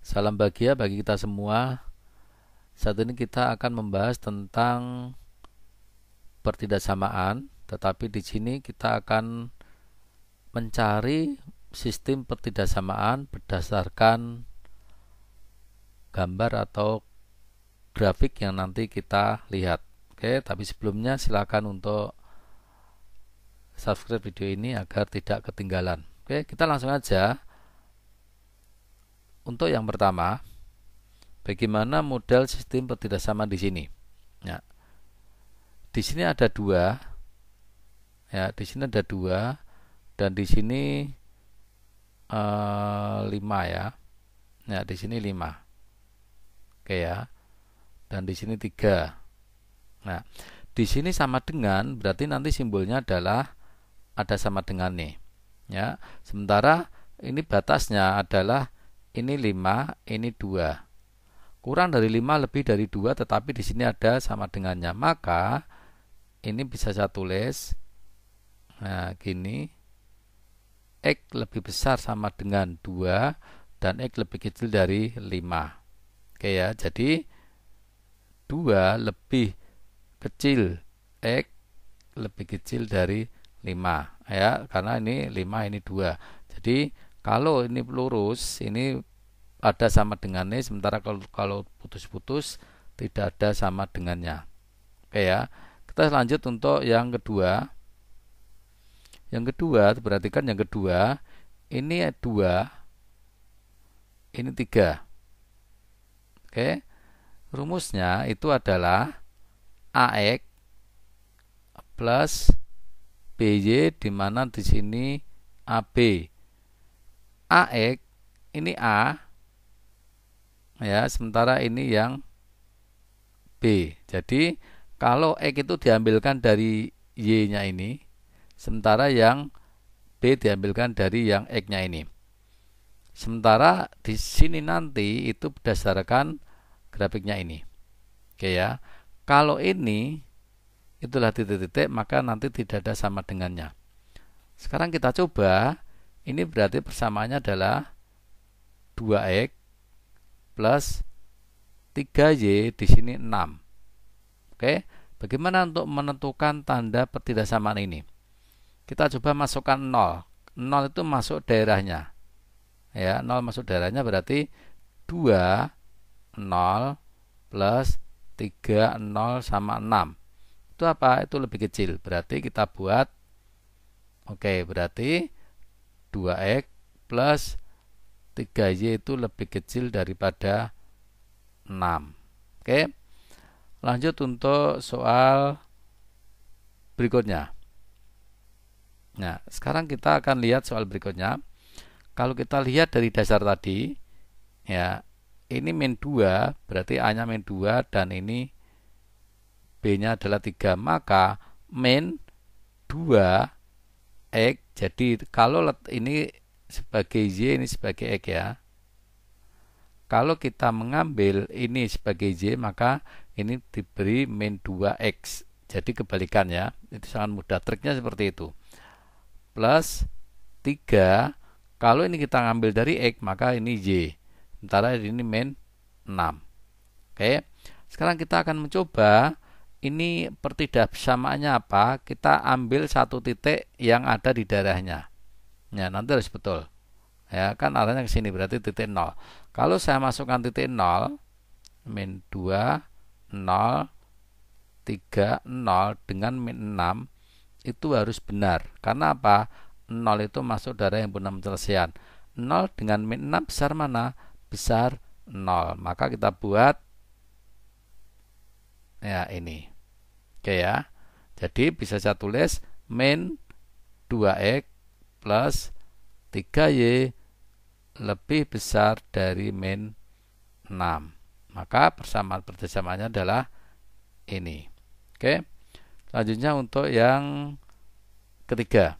Salam bahagia bagi kita semua. Saat ini kita akan membahas tentang pertidaksamaan, tetapi di sini kita akan mencari sistem pertidaksamaan berdasarkan gambar atau grafik yang nanti kita lihat. Oke, tapi sebelumnya silakan untuk subscribe video ini agar tidak ketinggalan. Oke, kita langsung aja. Untuk yang pertama, bagaimana model sistem pertidaksamaan di sini? Ya, di sini ada dua, ya, di sini ada dua, dan di sini 5 ya. Ya, di sini 5. Oke ya. Dan di sini 3. Nah, di sini sama dengan berarti nanti simbolnya adalah ada sama dengan nih. Ya. Sementara ini batasnya adalah ini 5, ini 2. Kurang dari 5 lebih dari 2, tetapi di sini ada sama dengannya. Maka ini bisa saya tulis gini, X lebih besar sama dengan 2 dan X lebih kecil dari 5. Oke ya, jadi 2 lebih kecil, X lebih kecil dari 5 ya, karena ini 5, ini 2. Jadi kalau ini lurus, ini ada sama dengannya, sementara kalau putus-putus tidak ada sama dengannya. Oke ya. Kita lanjut untuk yang kedua. Yang kedua, perhatikan yang kedua, ini 2, ini 3. Oke. Rumusnya itu adalah AX plus BY, di mana di sini AB. AX ini A ya, sementara ini yang B. Jadi kalau X itu diambilkan dari Y-nya ini, sementara yang B diambilkan dari yang X-nya ini. Sementara di sini nanti itu berdasarkan grafiknya ini. Oke ya. Kalau ini itulah titik-titik, maka nanti tidak ada sama dengannya. Sekarang kita coba. Ini berarti persamaannya adalah 2X plus 3Y, di sini 6. Oke, bagaimana untuk menentukan tanda pertidaksamaan ini? Kita coba masukkan 0. 0 itu masuk daerahnya. Ya, 0 masuk daerahnya berarti 2, 0 plus 3, 0 sama 6. Itu apa? Itu lebih kecil. Berarti kita buat, oke, berarti 2X plus 3Y itu lebih kecil daripada 6. Oke. Lanjut untuk soal berikutnya. Nah, sekarang kita akan lihat soal berikutnya. Kalau kita lihat dari dasar tadi, ya, ini min 2, berarti A-nya min 2 dan ini B-nya adalah 3. Maka min 2 X, jadi kalau ini sebagai Y, ini sebagai X ya. Kalau kita mengambil ini sebagai Y, maka ini diberi min 2X. Jadi kebalikan ya. Itu sangat mudah. Triknya seperti itu. Plus 3. Kalau ini kita ngambil dari X, maka ini Y. Sementara ini min 6. Oke. Sekarang kita akan mencoba. Ini pertidaksamaannya apa? Kita ambil satu titik yang ada di daerahnya. Ya, nanti harus betul. Ya, kan arahnya ke sini, berarti titik 0. Kalau saya masukkan titik 0, min 2, 0, 3, 0 dengan min 6, itu harus benar. Karena apa? 0 itu masuk daerah yang punya penyelesaian. 0 dengan min 6 besar mana? Besar 0. Maka kita buat ya ini. Oke ya. Jadi bisa saya tulis min 2X plus 3Y lebih besar dari min 6. Maka persamaan pertidaksamanya adalah ini. Oke. Selanjutnya untuk yang ketiga.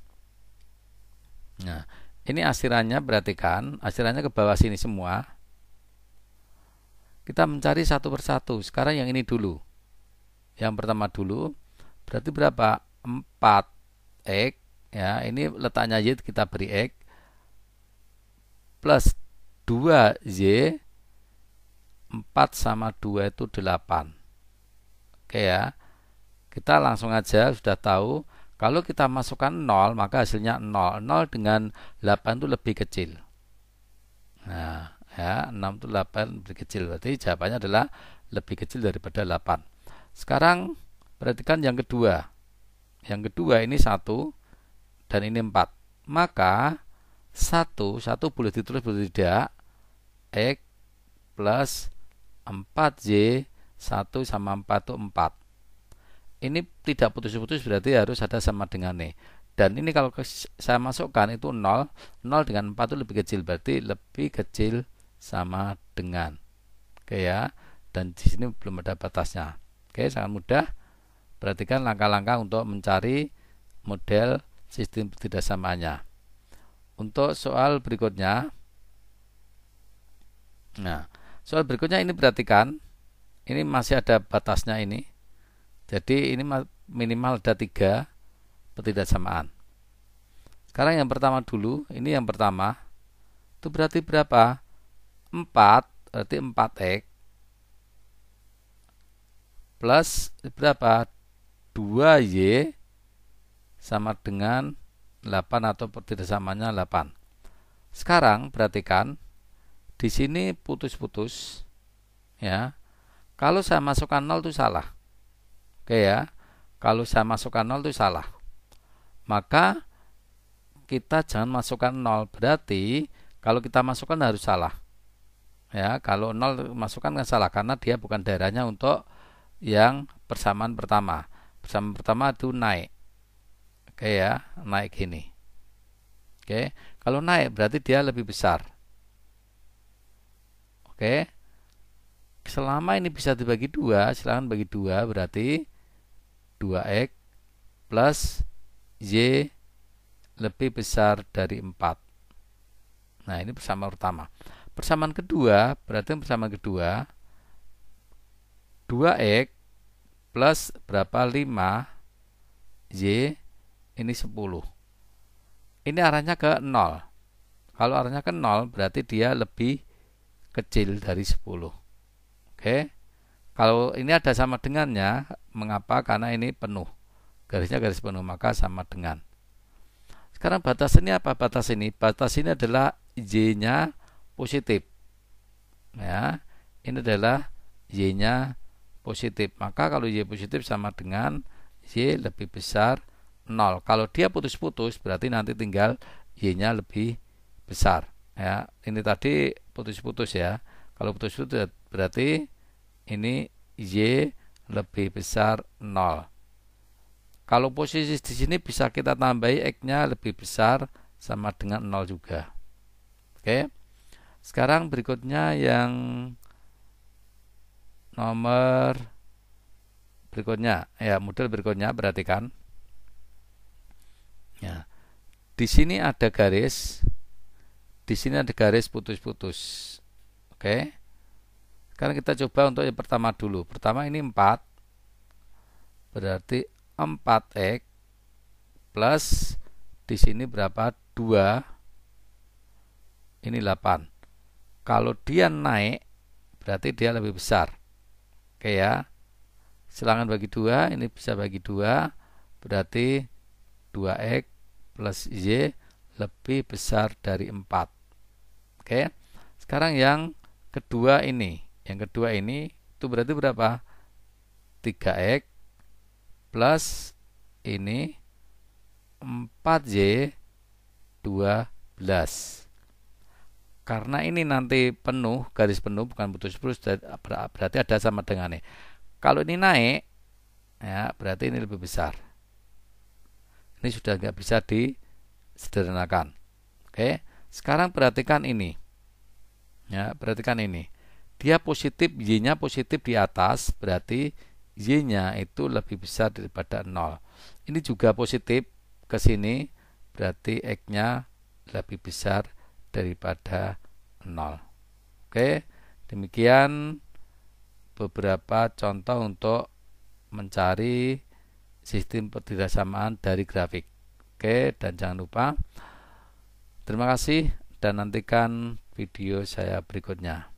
Nah, ini asirannya, perhatikan, asirannya ke bawah sini semua. Kita mencari satu persatu. Sekarang yang ini dulu. Yang pertama dulu, berarti berapa? 4X, ya, ini letaknya Y kita beri X, plus 2Y 4 sama 2 itu 8. Oke ya. Kita langsung aja sudah tahu kalau kita masukkan 0 maka hasilnya 0. 0 dengan 8 itu lebih kecil. Nah, ya, 6 itu 8 lebih kecil. Berarti jawabannya adalah lebih kecil daripada 8. Sekarang perhatikan yang kedua. Yang kedua ini 1 dan ini 4. Maka 1 boleh ditulis boleh tidak. X plus 4Y 1 sama 4 itu 4. Ini tidak putus-putus berarti harus ada sama dengan nih. Dan ini kalau saya masukkan itu 0. 0 dengan 4 itu lebih kecil. Berarti lebih kecil sama dengan. Oke ya. Dan di sini belum ada batasnya. Oke, sangat mudah. Perhatikan langkah-langkah untuk mencari model sistem ketidaksamaannya. Untuk soal berikutnya. Nah, soal berikutnya ini perhatikan. Ini masih ada batasnya ini. Jadi ini minimal ada 3 ketidaksamaan. Sekarang yang pertama dulu. Ini yang pertama. Itu berarti berapa? 4. Berarti 4x. Plus berapa? 2y sama dengan 8 atau ketidaksamaannya 8. Sekarang perhatikan. Di sini putus-putus. Ya. Kalau saya masukkan 0 itu salah. Oke ya, kalau saya masukkan 0 itu salah. Maka kita jangan masukkan 0. Berarti kalau kita masukkan harus salah. Ya, kalau 0 masukkan kan salah karena dia bukan daerahnya untuk yang persamaan pertama. Persamaan pertama itu naik. Oke ya, naik gini. Oke, kalau naik berarti dia lebih besar. Oke. Selama ini bisa dibagi 2, silakan bagi 2 berarti 2x plus y lebih besar dari 4. Nah, ini persamaan pertama. Persamaan kedua, berarti persamaan kedua 2x plus berapa? 5 y ini 10. Ini arahnya ke 0. Kalau arahnya ke 0 berarti dia lebih kecil dari 10. Oke. Kalau ini ada sama dengannya, mengapa? Karena ini penuh. Garisnya garis penuh, maka sama dengan. Sekarang batas ini apa? Batas ini adalah Y-nya positif. Ya, ini adalah Y-nya positif. Maka kalau Y positif sama dengan Y lebih besar 0. Kalau dia putus-putus, berarti nanti tinggal Y-nya lebih besar. Ya, ini tadi putus-putus ya. Kalau putus-putus berarti ini Y lebih besar 0. Kalau posisi di sini bisa kita tambahi X-nya lebih besar sama dengan 0 juga. Oke. Sekarang berikutnya yang nomor berikutnya. Ya, model berikutnya perhatikan. Ya. Di sini ada garis. Di sini ada garis putus-putus. Oke. Sekarang kita coba untuk yang pertama dulu. Pertama ini 4. Berarti 4x plus di sini berapa? 2. Ini 8. Kalau dia naik berarti dia lebih besar. Oke ya. Silakan bagi 2, ini bisa bagi 2. Berarti 2x plus y lebih besar dari 4. Oke. Sekarang yang kedua ini. Yang kedua ini itu berarti berapa? 3x plus ini 4y 12. Karena ini nanti penuh, garis penuh bukan putus-putus, berarti ada sama dengan ini. Kalau ini naik, ya berarti ini lebih besar. Ini sudah nggak bisa disederhanakan. Oke, sekarang perhatikan ini. Ya, perhatikan ini. Dia positif, Y-nya positif di atas, berarti Y-nya itu lebih besar daripada 0. Ini juga positif ke sini, berarti X-nya lebih besar daripada 0. Oke, demikian beberapa contoh untuk mencari sistem ketidaksamaan dari grafik. Oke, dan jangan lupa terima kasih dan nantikan video saya berikutnya.